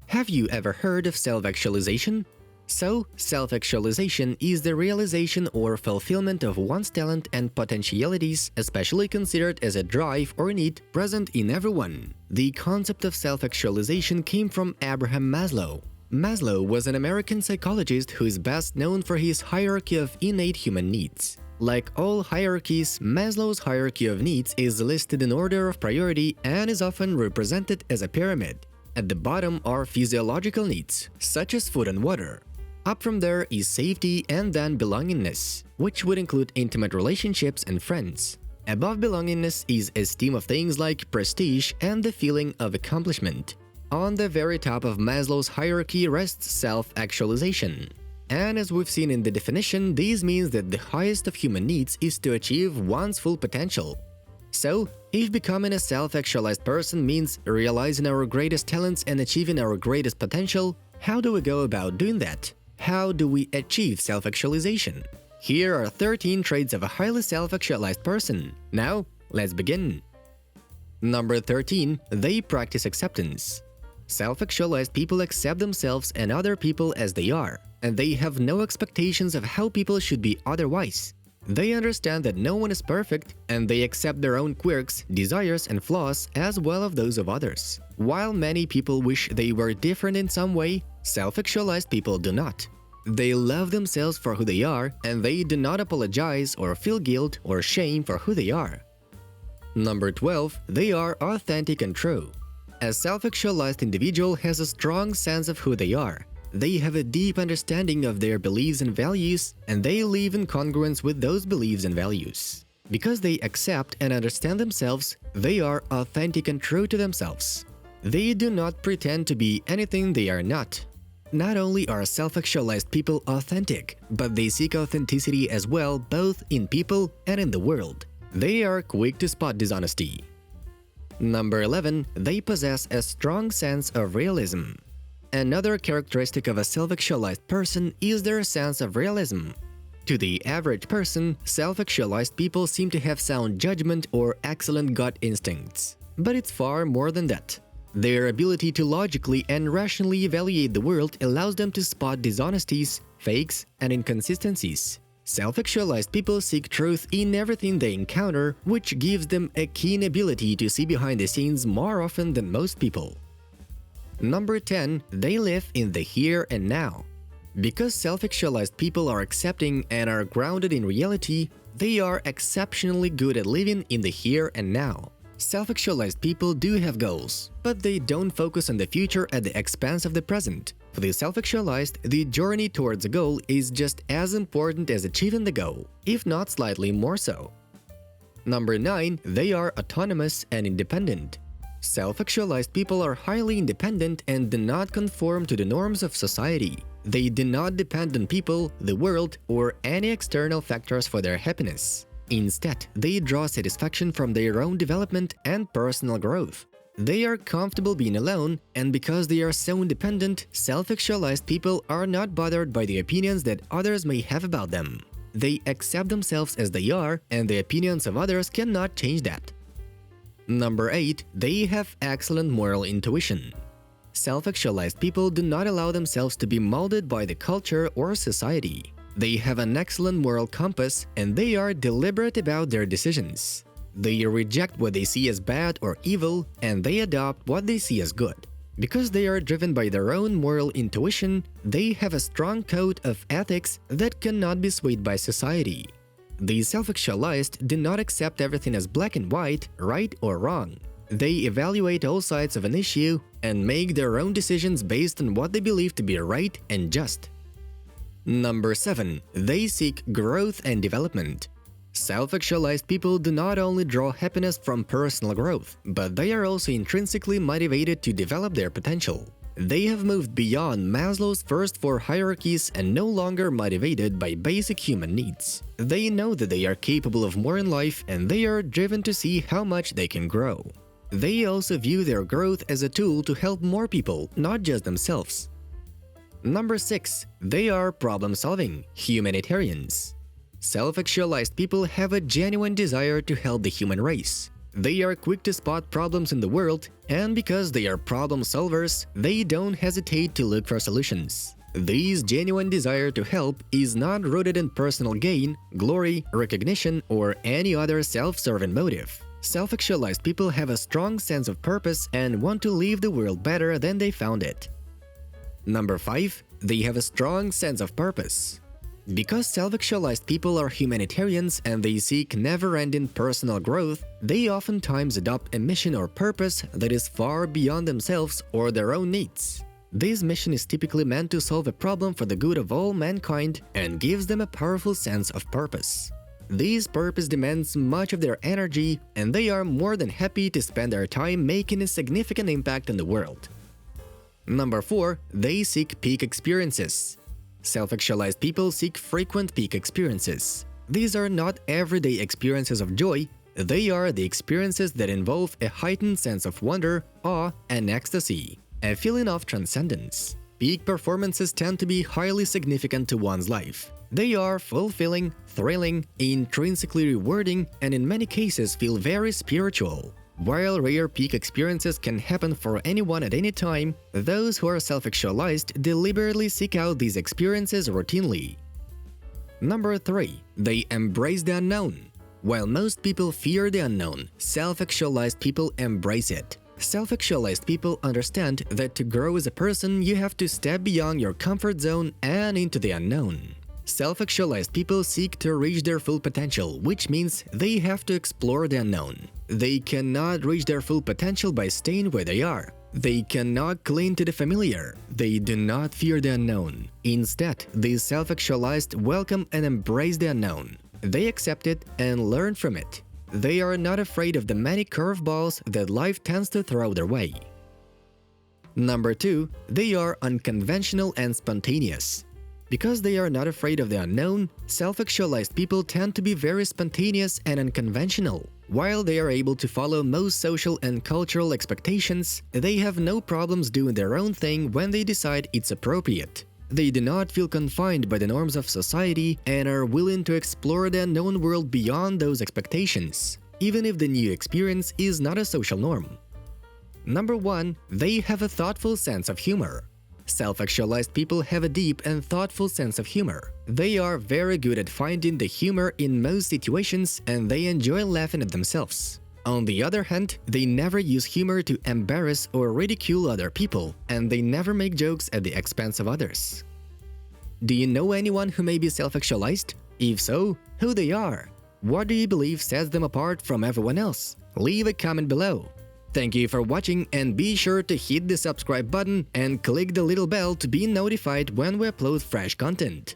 Have you ever heard of self-actualization? So, self-actualization is the realization or fulfillment of one's talent and potentialities, especially considered as a drive or need present in everyone. The concept of self-actualization came from Abraham Maslow. Maslow was an American psychologist who is best known for his hierarchy of innate human needs. Like all hierarchies, Maslow's hierarchy of needs is listed in order of priority and is often represented as a pyramid. At the bottom are physiological needs, such as food and water. Up from there is safety and then belongingness, which would include intimate relationships and friends. Above belongingness is esteem of things like prestige and the feeling of accomplishment. On the very top of Maslow's hierarchy rests self-actualization. And as we've seen in the definition, this means that the highest of human needs is to achieve one's full potential. So, if becoming a self-actualized person means realizing our greatest talents and achieving our greatest potential, how do we go about doing that? How do we achieve self-actualization? Here are 13 traits of a highly self-actualized person. Now, let's begin. Number 13. They practice acceptance. Self-actualized people accept themselves and other people as they are, and they have no expectations of how people should be otherwise. They understand that no one is perfect, and they accept their own quirks, desires, and flaws as well as those of others. While many people wish they were different in some way, self-actualized people do not. They love themselves for who they are, and they do not apologize or feel guilt or shame for who they are. Number 12. They are authentic and true. A self-actualized individual has a strong sense of who they are. They have a deep understanding of their beliefs and values, and they live in congruence with those beliefs and values. Because they accept and understand themselves, they are authentic and true to themselves. They do not pretend to be anything they are not. Not only are self-actualized people authentic, but they seek authenticity as well, both in people and in the world. They are quick to spot dishonesty. Number 11. They possess a strong sense of realism. Another characteristic of a self-actualized person is their sense of realism. To the average person, self-actualized people seem to have sound judgment or excellent gut instincts. But it's far more than that. Their ability to logically and rationally evaluate the world allows them to spot dishonesties, fakes, and inconsistencies. Self-actualized people seek truth in everything they encounter, which gives them a keen ability to see behind the scenes more often than most people. Number 10. They live in the here and now. Because self-actualized people are accepting and are grounded in reality, they are exceptionally good at living in the here and now. Self-actualized people do have goals, but they don't focus on the future at the expense of the present. For the self-actualized, the journey towards a goal is just as important as achieving the goal, if not slightly more so. Number 9. They are autonomous and independent. Self-actualized people are highly independent and do not conform to the norms of society. They do not depend on people, the world, or any external factors for their happiness. Instead, they draw satisfaction from their own development and personal growth. They are comfortable being alone, and because they are so independent, self-actualized people are not bothered by the opinions that others may have about them. They accept themselves as they are, and the opinions of others cannot change that. Number 8. They have excellent moral intuition. Self-actualized people do not allow themselves to be molded by the culture or society. They have an excellent moral compass, and they are deliberate about their decisions. They reject what they see as bad or evil, and they adopt what they see as good. Because they are driven by their own moral intuition, they have a strong code of ethics that cannot be swayed by society. The self-actualized do not accept everything as black and white, right or wrong. They evaluate all sides of an issue and make their own decisions based on what they believe to be right and just. Number 7. They seek growth and development. Self-actualized people do not only draw happiness from personal growth, but they are also intrinsically motivated to develop their potential. They have moved beyond Maslow's first 4 hierarchies and no longer motivated by basic human needs. They know that they are capable of more in life, and they are driven to see how much they can grow. They also view their growth as a tool to help more people, not just themselves. Number 6. They are problem-solving humanitarians. Self-actualized people have a genuine desire to help the human race. They are quick to spot problems in the world And because they are problem solvers, they don't hesitate to look for solutions. This genuine desire to help is not rooted in personal gain, glory, recognition, or any other self-serving motive. Self-actualized people have a strong sense of purpose and want to leave the world better than they found it. Number 5. They have a strong sense of purpose. Because self-actualized people are humanitarians and they seek never-ending personal growth, they oftentimes adopt a mission or purpose that is far beyond themselves or their own needs. This mission is typically meant to solve a problem for the good of all mankind and gives them a powerful sense of purpose. This purpose demands much of their energy, and they are more than happy to spend their time making a significant impact in the world. Number 4. They seek peak experiences. Self-actualized people seek frequent peak experiences. These are not everyday experiences of joy, they are the experiences that involve a heightened sense of wonder, awe, and ecstasy, a feeling of transcendence. Peak performances tend to be highly significant to one's life. They are fulfilling, thrilling, intrinsically rewarding, and in many cases feel very spiritual. While rare peak experiences can happen for anyone at any time, those who are self-actualized deliberately seek out these experiences routinely. Number 3. They embrace the unknown. While most people fear the unknown, self-actualized people embrace it. Self-actualized people understand that to grow as a person, you have to step beyond your comfort zone and into the unknown. Self-actualized people seek to reach their full potential, which means they have to explore the unknown. They cannot reach their full potential by staying where they are. They cannot cling to the familiar. They do not fear the unknown. Instead, these self-actualized welcome and embrace the unknown. They accept it and learn from it. They are not afraid of the many curveballs that life tends to throw their way. Number 2. They are unconventional and spontaneous. Because they are not afraid of the unknown, self-actualized people tend to be very spontaneous and unconventional. While they are able to follow most social and cultural expectations, they have no problems doing their own thing when they decide it's appropriate. They do not feel confined by the norms of society and are willing to explore the unknown world beyond those expectations, even if the new experience is not a social norm. Number 1. They have a thoughtful sense of humor. Self-actualized people have a deep and thoughtful sense of humor. They are very good at finding the humor in most situations and they enjoy laughing at themselves. On the other hand, they never use humor to embarrass or ridicule other people, and they never make jokes at the expense of others. Do you know anyone who may be self-actualized? If so, who they are? What do you believe sets them apart from everyone else? Leave a comment below. Thank you for watching, and be sure to hit the subscribe button and click the little bell to be notified when we upload fresh content.